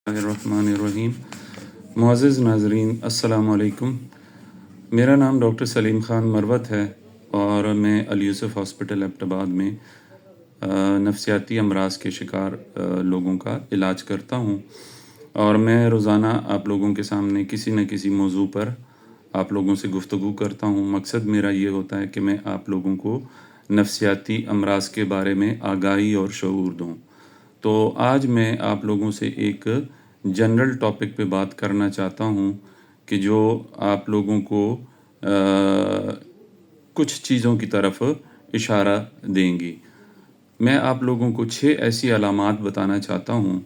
الرحمن معزز ناظرین السلام علیکم۔ میرا نام ڈاکٹر سلیم خان مروت ہے اور میں الیوسف ہاسپٹل ایبٹ آباد میں نفسیاتی امراض کے شکار لوگوں کا علاج کرتا ہوں، اور میں روزانہ آپ لوگوں کے سامنے کسی نہ کسی موضوع پر آپ لوگوں سے گفتگو کرتا ہوں۔ مقصد میرا یہ ہوتا ہے کہ میں آپ لوگوں کو نفسیاتی امراض کے بارے میں آگاہی اور شعور دوں۔ تو آج میں آپ لوگوں سے ایک جنرل ٹاپک پہ بات کرنا چاہتا ہوں کہ جو آپ لوگوں کو کچھ چیزوں کی طرف اشارہ دیں گی۔ میں آپ لوگوں کو 6 ایسی علامات بتانا چاہتا ہوں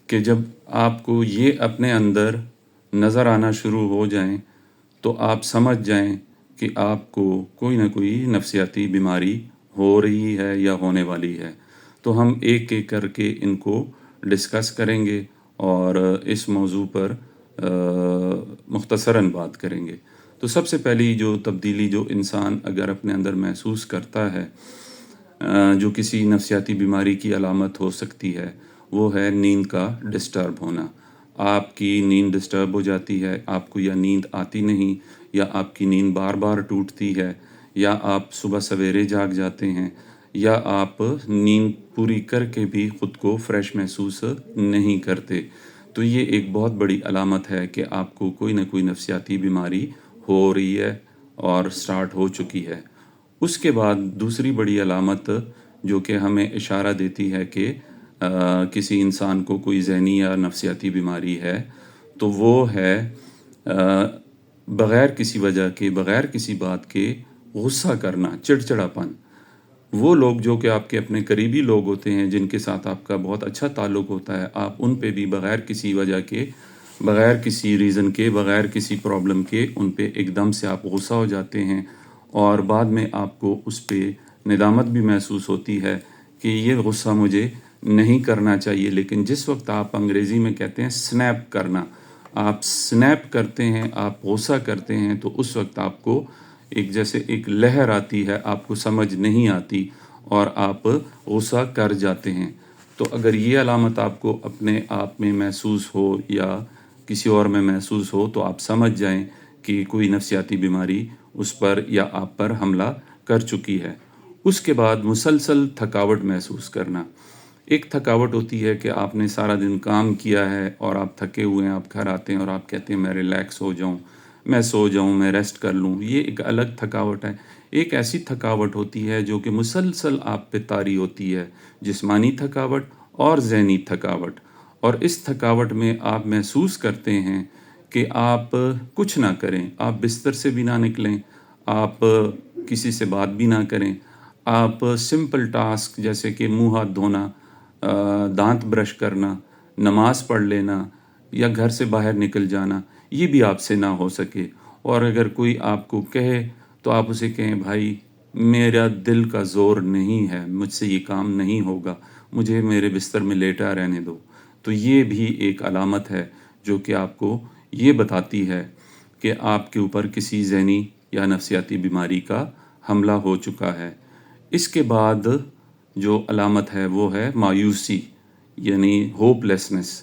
کہ جب آپ کو یہ اپنے اندر نظر آنا شروع ہو جائیں تو آپ سمجھ جائیں کہ آپ کو کوئی نہ کوئی نفسیاتی بیماری ہو رہی ہے یا ہونے والی ہے۔ تو ہم ایک ایک کر کے ان کو ڈسکس کریں گے اور اس موضوع پر مختصراً بات کریں گے۔ تو سب سے پہلی جو تبدیلی جو انسان اگر اپنے اندر محسوس کرتا ہے جو کسی نفسیاتی بیماری کی علامت ہو سکتی ہے، وہ ہے نیند کا ڈسٹرب ہونا۔ آپ کی نیند ڈسٹرب ہو جاتی ہے، آپ کو یا نیند آتی نہیں، یا آپ کی نیند بار بار ٹوٹتی ہے، یا آپ صبح سویرے جاگ جاتے ہیں، یا آپ نیند پوری کر کے بھی خود کو فریش محسوس نہیں کرتے۔ تو یہ ایک بہت بڑی علامت ہے کہ آپ کو کوئی نہ کوئی نفسیاتی بیماری ہو رہی ہے اور سٹارٹ ہو چکی ہے۔ اس کے بعد دوسری بڑی علامت جو کہ ہمیں اشارہ دیتی ہے کہ کسی انسان کو کوئی ذہنی یا نفسیاتی بیماری ہے، تو وہ ہے بغیر کسی وجہ کے، بغیر کسی بات کے غصہ کرنا، چڑچڑاپن۔ وہ لوگ جو کہ آپ کے اپنے قریبی لوگ ہوتے ہیں، جن کے ساتھ آپ کا بہت اچھا تعلق ہوتا ہے، آپ ان پہ بھی بغیر کسی وجہ کے، بغیر کسی ریزن کے، بغیر کسی پرابلم کے ان پہ ایک دم سے آپ غصہ ہو جاتے ہیں، اور بعد میں آپ کو اس پہ ندامت بھی محسوس ہوتی ہے کہ یہ غصہ مجھے نہیں کرنا چاہیے۔ لیکن جس وقت آپ انگریزی میں کہتے ہیں سنیپ کرنا، آپ سنیپ کرتے ہیں، آپ غصہ کرتے ہیں، تو اس وقت آپ کو ایک جیسے ایک لہر آتی ہے، آپ کو سمجھ نہیں آتی اور آپ غصہ کر جاتے ہیں۔ تو اگر یہ علامت آپ کو اپنے آپ میں محسوس ہو یا کسی اور میں محسوس ہو تو آپ سمجھ جائیں کہ کوئی نفسیاتی بیماری اس پر یا آپ پر حملہ کر چکی ہے۔ اس کے بعد مسلسل تھکاوٹ محسوس کرنا۔ ایک تھکاوٹ ہوتی ہے کہ آپ نے سارا دن کام کیا ہے اور آپ تھکے ہوئے ہیں، آپ گھر آتے ہیں اور آپ کہتے ہیں میں ریلیکس ہو جاؤں، میں سو جاؤں، میں ریسٹ کر لوں۔ یہ ایک الگ تھکاوٹ ہے۔ ایک ایسی تھکاوٹ ہوتی ہے جو کہ مسلسل آپ پہ طاری ہوتی ہے، جسمانی تھکاوٹ اور ذہنی تھکاوٹ۔ اور اس تھکاوٹ میں آپ محسوس کرتے ہیں کہ آپ کچھ نہ کریں، آپ بستر سے بھی نہ نکلیں، آپ کسی سے بات بھی نہ کریں، آپ سمپل ٹاسک جیسے کہ منہ ہاتھ دھونا، دانت برش کرنا، نماز پڑھ لینا یا گھر سے باہر نکل جانا، یہ بھی آپ سے نہ ہو سکے۔ اور اگر کوئی آپ کو کہے تو آپ اسے کہیں بھائی میرا دل کا زور نہیں ہے، مجھ سے یہ کام نہیں ہوگا، مجھے میرے بستر میں لیٹا رہنے دو۔ تو یہ بھی ایک علامت ہے جو کہ آپ کو یہ بتاتی ہے کہ آپ کے اوپر کسی ذہنی یا نفسیاتی بیماری کا حملہ ہو چکا ہے۔ اس کے بعد جو علامت ہے وہ ہے مایوسی، یعنی ہوپ لیسنس۔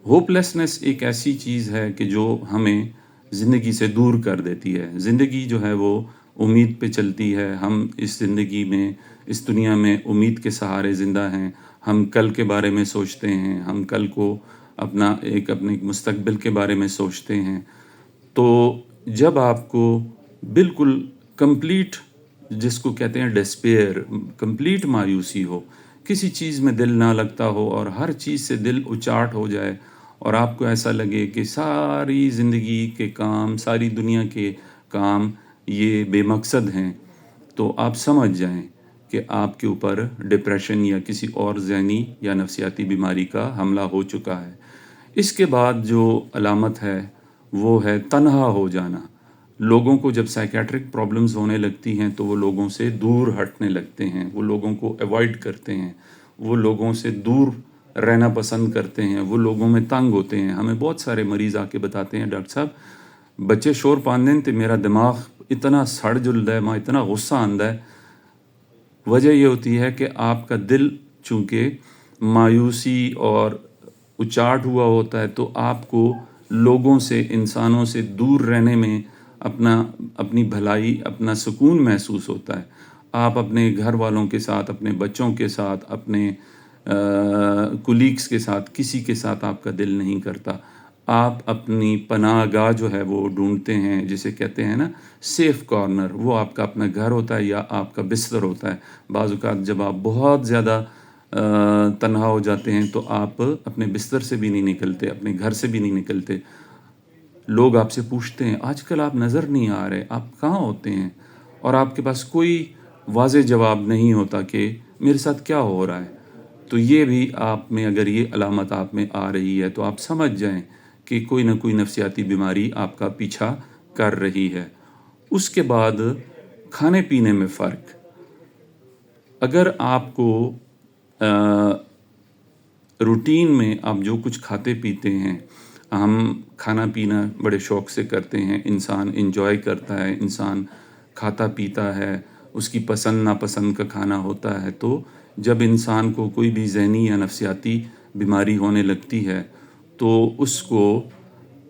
ہوپ لیسنس ایک ایسی چیز ہے کہ جو ہمیں زندگی سے دور کر دیتی ہے۔ زندگی جو ہے وہ امید پہ چلتی ہے، ہم اس زندگی میں، اس دنیا میں امید کے سہارے زندہ ہیں۔ ہم کل کے بارے میں سوچتے ہیں، ہم کل کو اپنے مستقبل کے بارے میں سوچتے ہیں۔ تو جب آپ کو بالکل کمپلیٹ، جس کو کہتے ہیں ڈسپیئر، کمپلیٹ مایوسی ہو، کسی چیز میں دل نہ لگتا ہو اور ہر چیز سے دل اچاٹ ہو جائے، اور آپ کو ایسا لگے کہ ساری زندگی کے کام، ساری دنیا کے کام یہ بے مقصد ہیں، تو آپ سمجھ جائیں کہ آپ کے اوپر ڈپریشن یا کسی اور ذہنی یا نفسیاتی بیماری کا حملہ ہو چکا ہے۔ اس کے بعد جو علامت ہے وہ ہے تنہا ہو جانا۔ لوگوں کو جب سائیکیٹرک پرابلمز ہونے لگتی ہیں تو وہ لوگوں سے دور ہٹنے لگتے ہیں، وہ لوگوں کو ایوائڈ کرتے ہیں، وہ لوگوں سے دور رہنا پسند کرتے ہیں، وہ لوگوں میں تنگ ہوتے ہیں۔ ہمیں بہت سارے مریض آ کے بتاتے ہیں ڈاکٹر صاحب بچے شور پاندے تے میرا دماغ اتنا سڑ جلدا ہے، میں اتنا غصہ آندا ہے۔ وجہ یہ ہوتی ہے کہ آپ کا دل چونکہ مایوسی اور اچاٹ ہوا ہوتا ہے تو آپ کو لوگوں سے، انسانوں سے دور رہنے میں اپنی بھلائی، اپنا سکون محسوس ہوتا ہے۔ آپ اپنے گھر والوں کے ساتھ، اپنے بچوں کے ساتھ، اپنے کولیگس کے ساتھ، کسی کے ساتھ آپ کا دل نہیں کرتا۔ آپ اپنی پناہ گاہ جو ہے وہ ڈھونڈتے ہیں، جسے کہتے ہیں نا سیف کارنر، وہ آپ کا اپنا گھر ہوتا ہے یا آپ کا بستر ہوتا ہے۔ بعض اوقات جب آپ بہت زیادہ تنہا ہو جاتے ہیں تو آپ اپنے بستر سے بھی نہیں نکلتے، اپنے گھر سے بھی نہیں نکلتے۔ لوگ آپ سے پوچھتے ہیں آج کل آپ نظر نہیں آ رہے، آپ کہاں ہوتے ہیں؟ اور آپ کے پاس کوئی واضح جواب نہیں ہوتا کہ میرے ساتھ کیا ہو رہا ہے۔ تو یہ بھی آپ میں، اگر یہ علامت آپ میں آ رہی ہے تو آپ سمجھ جائیں کہ کوئی نہ کوئی نفسیاتی بیماری آپ کا پیچھا کر رہی ہے۔ اس کے بعد کھانے پینے میں فرق۔ اگر آپ کو روٹین میں آپ جو کچھ کھاتے پیتے ہیں، ہم کھانا پینا بڑے شوق سے کرتے ہیں، انسان انجوائے کرتا ہے، انسان کھاتا پیتا ہے، اس کی پسند ناپسند کا کھانا ہوتا ہے۔ تو جب انسان کو کوئی بھی ذہنی یا نفسیاتی بیماری ہونے لگتی ہے تو اس کو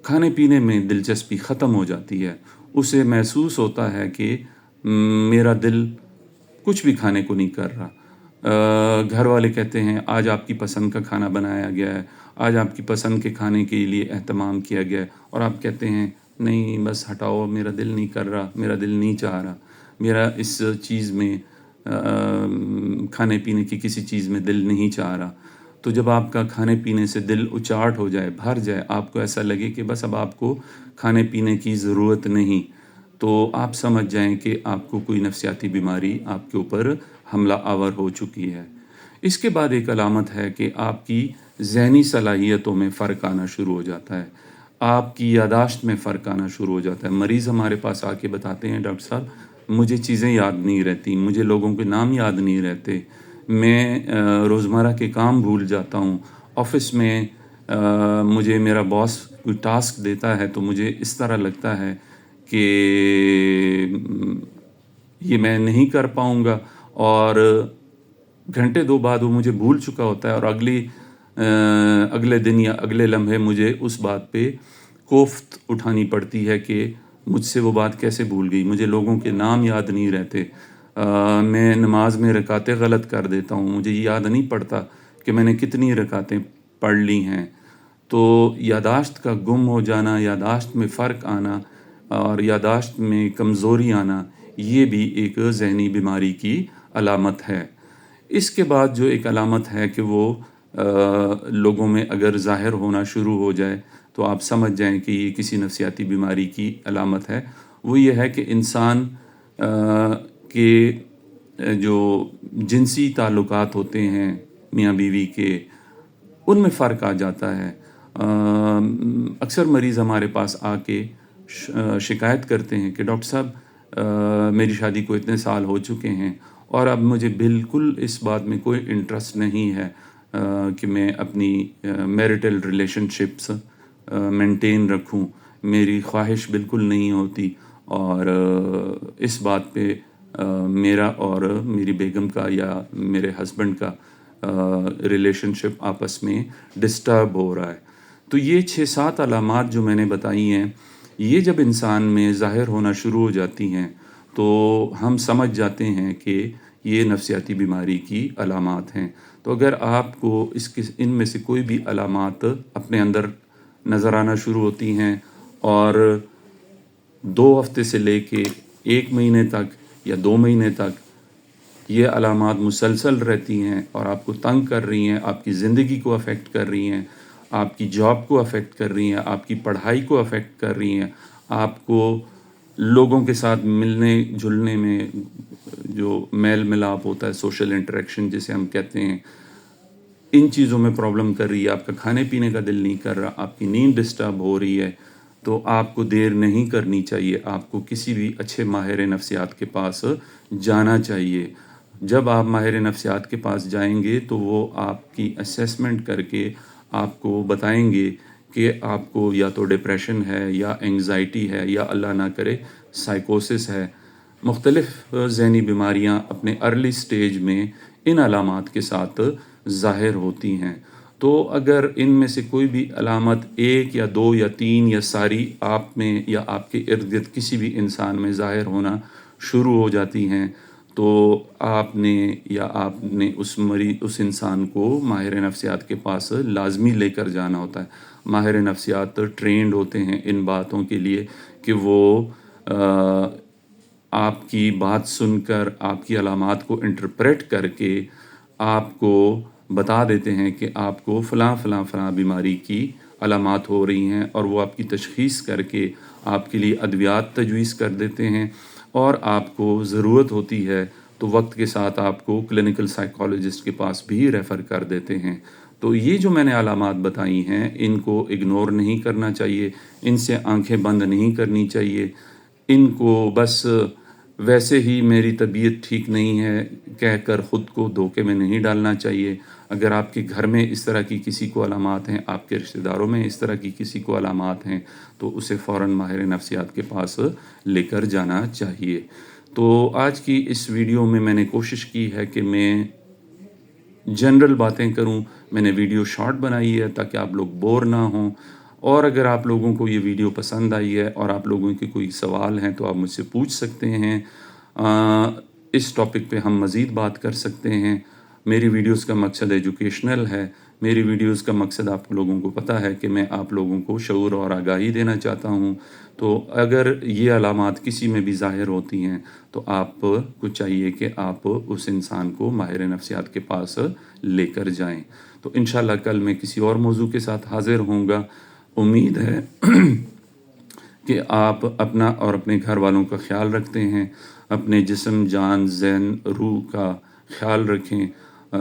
کھانے پینے میں دلچسپی ختم ہو جاتی ہے۔ اسے محسوس ہوتا ہے کہ میرا دل کچھ بھی کھانے کو نہیں کر رہا۔ گھر والے کہتے ہیں آج آپ کی پسند کا کھانا بنایا گیا ہے، آج آپ کی پسند کے کھانے کے لیے اہتمام کیا گیا ہے، اور آپ کہتے ہیں نہیں بس ہٹاؤ، میرا دل نہیں کر رہا، میرا دل نہیں چاہ رہا، میرا اس چیز میں کھانے پینے کی کسی چیز میں دل نہیں چاہ رہا۔ تو جب آپ کا کھانے پینے سے دل اچاٹ ہو جائے، بھر جائے، آپ کو ایسا لگے کہ بس اب آپ کو کھانے پینے کی ضرورت نہیں، تو آپ سمجھ جائیں کہ آپ کو کوئی نفسیاتی بیماری آپ کے اوپر حملہ آور ہو چکی ہے۔ اس کے بعد ایک علامت ہے کہ آپ کی ذہنی صلاحیتوں میں فرق آنا شروع ہو جاتا ہے، آپ کی یادداشت میں فرق آنا شروع ہو جاتا ہے۔ مریض ہمارے پاس آ کے بتاتے ہیں ڈاکٹر صاحب مجھے چیزیں یاد نہیں رہتی، مجھے لوگوں کے نام یاد نہیں رہتے، میں روزمرہ کے کام بھول جاتا ہوں، آفس میں مجھے میرا باس کوئی ٹاسک دیتا ہے تو مجھے اس طرح لگتا ہے کہ یہ میں نہیں کر پاؤں گا، اور گھنٹے دو بعد وہ مجھے بھول چکا ہوتا ہے، اور اگلے دن یا اگلے لمحے مجھے اس بات پہ کوفت اٹھانی پڑتی ہے کہ مجھ سے وہ بات کیسے بھول گئی، مجھے لوگوں کے نام یاد نہیں رہتے، میں نماز میں رکعتیں غلط کر دیتا ہوں، مجھے یاد نہیں پڑتا کہ میں نے کتنی رکعتیں پڑھ لی ہیں۔ تو یادداشت کا گم ہو جانا، یادداشت میں فرق آنا اور یادداشت میں کمزوری آنا، یہ بھی ایک ذہنی بیماری کی علامت ہے۔ اس کے بعد جو ایک علامت ہے کہ وہ لوگوں میں اگر ظاہر ہونا شروع ہو جائے تو آپ سمجھ جائیں کہ یہ کسی نفسیاتی بیماری کی علامت ہے، وہ یہ ہے کہ انسان کے جو جنسی تعلقات ہوتے ہیں میاں بیوی کے، ان میں فرق آ جاتا ہے۔ اکثر مریض ہمارے پاس آ کے شکایت کرتے ہیں کہ ڈاکٹر صاحب میری شادی کو اتنے سال ہو چکے ہیں اور اب مجھے بالکل اس بات میں کوئی انٹرسٹ نہیں ہے کہ میں اپنی میریٹل ریلیشن شپس مینٹین رکھوں، میری خواہش بالکل نہیں ہوتی، اور اس بات پہ میرا اور میری بیگم کا یا میرے ہسبینڈ کا ریلیشن شپ آپس میں ڈسٹرب ہو رہا ہے۔ تو یہ 6-7 علامات جو میں نے بتائی ہیں، یہ جب انسان میں ظاہر ہونا شروع ہو جاتی ہیں تو ہم سمجھ جاتے ہیں کہ یہ نفسیاتی بیماری کی علامات ہیں۔ تو اگر آپ کو ان میں سے کوئی بھی علامات اپنے اندر نظر آنا شروع ہوتی ہیں اور 2 ہفتے سے لے کے 1 مہینے تک یا 2 مہینے تک یہ علامات مسلسل رہتی ہیں اور آپ کو تنگ کر رہی ہیں، آپ کی زندگی کو افیکٹ کر رہی ہیں، آپ کی جاب کو افیکٹ کر رہی ہیں، آپ کی پڑھائی کو افیکٹ کر رہی ہیں، آپ کو لوگوں کے ساتھ ملنے جلنے میں جو میل ملاپ ہوتا ہے، سوشل انٹریکشن جسے ہم کہتے ہیں، ان چیزوں میں پرابلم کر رہی ہے، آپ کا کھانے پینے کا دل نہیں کر رہا، آپ کی نیند ڈسٹرب ہو رہی ہے، تو آپ کو دیر نہیں کرنی چاہیے، آپ کو کسی بھی اچھے ماہر نفسیات کے پاس جانا چاہیے۔ جب آپ ماہر نفسیات کے پاس جائیں گے تو وہ آپ کی اسیسمنٹ کر کے آپ کو بتائیں گے کہ آپ کو یا تو ڈپریشن ہے یا انگزائٹی ہے یا اللہ نہ کرے سائیکوسس ہے۔ مختلف ذہنی بیماریاں اپنے ارلی سٹیج میں ان علامات کے ساتھ ظاہر ہوتی ہیں۔ تو اگر ان میں سے کوئی بھی علامت 1 یا 2 یا 3 یا ساری آپ میں یا آپ کے ارد گرد کسی بھی انسان میں ظاہر ہونا شروع ہو جاتی ہیں، تو آپ نے اس انسان کو ماہر نفسیات کے پاس لازمی لے کر جانا ہوتا ہے۔ ماہر نفسیات ٹرینڈ ہوتے ہیں ان باتوں کے لیے کہ وہ آپ کی بات سن کر آپ کی علامات کو انٹرپریٹ کر کے آپ کو بتا دیتے ہیں کہ آپ کو فلاں فلاں فلاں بیماری کی علامات ہو رہی ہیں، اور وہ آپ کی تشخیص کر کے آپ کے لیے ادویات تجویز کر دیتے ہیں، اور آپ کو ضرورت ہوتی ہے تو وقت کے ساتھ آپ کو کلینکل سائیکالوجسٹ کے پاس بھی ریفر کر دیتے ہیں۔ تو یہ جو میں نے علامات بتائی ہیں ان کو اگنور نہیں کرنا چاہیے، ان سے آنکھیں بند نہیں کرنی چاہیے، ان کو بس ویسے ہی میری طبیعت ٹھیک نہیں ہے کہہ کر خود کو دھوکے میں نہیں ڈالنا چاہیے۔ اگر آپ کے گھر میں اس طرح کی کسی کو علامات ہیں، آپ کے رشتہ داروں میں اس طرح کی کسی کو علامات ہیں، تو اسے فوراً ماہر نفسیات کے پاس لے کر جانا چاہیے۔ تو آج کی اس ویڈیو میں نے کوشش کی ہے کہ میں جنرل باتیں کروں۔ میں نے ویڈیو شارٹ بنائی ہے تاکہ آپ لوگ بور نہ ہوں، اور اگر آپ لوگوں کو یہ ویڈیو پسند آئی ہے اور آپ لوگوں کے کوئی سوال ہیں تو آپ مجھ سے پوچھ سکتے ہیں۔ اس ٹاپک پہ ہم مزید بات کر سکتے ہیں۔ میری ویڈیوز کا مقصد ایجوکیشنل ہے۔ میری ویڈیوز کا مقصد آپ لوگوں کو پتہ ہے کہ میں آپ لوگوں کو شعور اور آگاہی دینا چاہتا ہوں۔ تو اگر یہ علامات کسی میں بھی ظاہر ہوتی ہیں تو آپ کو چاہیے کہ آپ اس انسان کو ماہر نفسیات کے پاس لے کر جائیں۔ تو انشاءاللہ کل میں کسی اور موضوع کے ساتھ حاضر ہوں گا۔ امید ہے کہ آپ اپنا اور اپنے گھر والوں کا خیال رکھتے ہیں، اپنے جسم، جان، ذہن، روح کا خیال رکھیں۔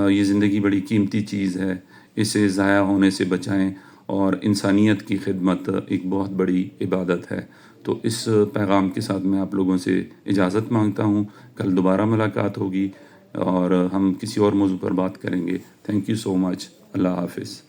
یہ زندگی بڑی قیمتی چیز ہے، اسے ضائع ہونے سے بچائیں، اور انسانیت کی خدمت ایک بہت بڑی عبادت ہے۔ تو اس پیغام کے ساتھ میں آپ لوگوں سے اجازت مانگتا ہوں۔ کل دوبارہ ملاقات ہوگی اور ہم کسی اور موضوع پر بات کریں گے۔ تھینک یو سو مچ۔ اللہ حافظ۔